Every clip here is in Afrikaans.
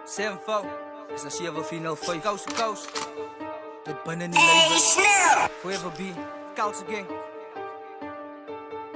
7-4 is een 7-4-0-5 Kous to kous. Tot binnen die leven. Forever be Kouse gang.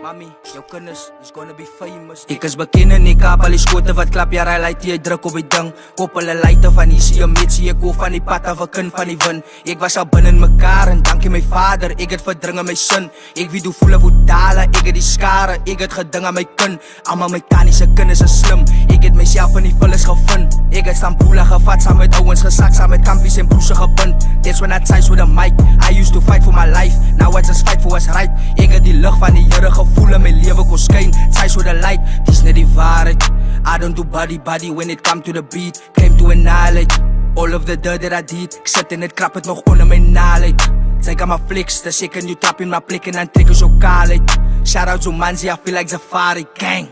Mami, jou kinders is gonna be famous. Ek is bekend in die Kaap, al die skote wat klap, ja, light jy druk op die ding. Koppel 'n lighter van hier, sien jy met, sien ek hoor van die pad af 'n kind van die wind. Ek was al binne in mekaar en dankie my vader, ek het verdring aan my sin. Ek weet hoe voel hoe dale, ek het die skare, ek het geding aan my kind. Almal my tannie se kinders is slim, ek het myself in die vullis gevind. Ek het stampoele gevat, saam met ouens gesak, saam met kampies en broese gebind. That's when I touched with a mic, I used to fight for my life, now I just fight for what's right. Ek het die lig van die Here voel in my lewe kon skyn, size with the light, dis net die waarheid. I don't do body when it come to the beat, came to annihilate all of the dirt that I did, ek sit en het krap het nog onder my naalheid. Take aan my flicks, the shake and you tap in my plek en dan trek ons jou kaal uit. Shout out to Manzi, I feel like Zafari gang.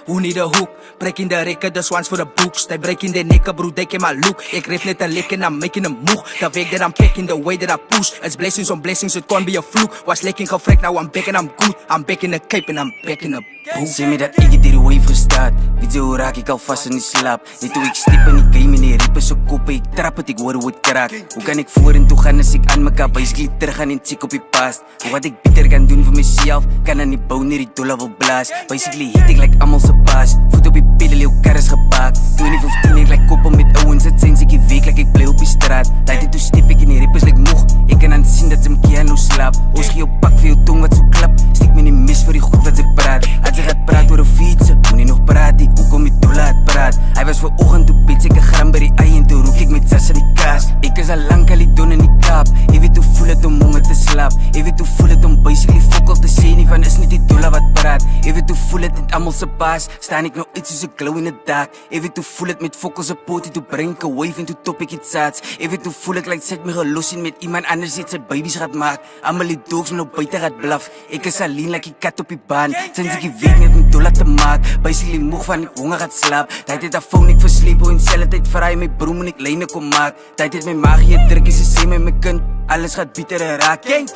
Who need a hook? Breaking the record, this one's for the books. They breaking their neck, bro, they came my look. Ek ref net 'n lek and I'm making a move. The way that I'm picking, the way that I push. It's blessings on blessings, it can't be a fluke. Was lekking gefrek, now I'm back and I'm good. I'm back in the cape and I'm back in the boot. Sê my dat ek het hierdie wave gestart. Weet jy hoe raak ek al vas in die slaap? Net hoe ek step in die game en die rippe so kop, ek trap het, ek hoor hoe het kraak. Hoe kan ek vorentoe gaan as ek aan mekaar basically terug gaan en check op die past? Wat ek beter kan doen vir myself, kan aan die bou nie die dolle wil blaas. Basically hit ek like almal se baas. Voet op die pedal, jou kar is gepak. 2015 ek like koppel met ouens, het sens ek die week like ek bly op die straat. Tyd het toe step ek en die rippers like moeg. Ek kan aan sien dat sy mkia nou slaap. Ons gee jou pak vir jou tong wat so klap. Steek my nie mis vir die goed wat sy praat. As sy gaat praat oor 'n fiets, moenie nog praat nie. Hoekom die dolle het praat? Hy was vir oggend toe pets ek 'n gram by die ei en toe roek ek met sas in die kaas. Ek is al lank al die don in die Kaap. Jy weet hoe voel het om honger te slaap. Jy weet hoe voel het om basically fokkel te sê nie van is nie die dolle wat praat. Jy weet hoe voel het met almal se baas. Staan ek nou iets soos 'n glow in the dark. Jy weet hoe voel het met fokkels se potie toe bring 'n wave en toe top ek iets saats. Jy weet hoe voel ek like sit my gelos en met iemand anders het sy babies gaat maak. Almal die dogs nou buite gaat blaf. Ek is alleen like die kat op die baan. Sinds ek die week net om dolle te maak. Basically moeg van die honger gaat slaap. Tyd het 'n phone ek versleep en selfe tyd vry my broer en ek lyne kom maak. Tyd het my magie druk en sy sê my kind, alles gaat bieter raak. Gang.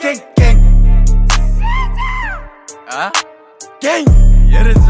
Gang!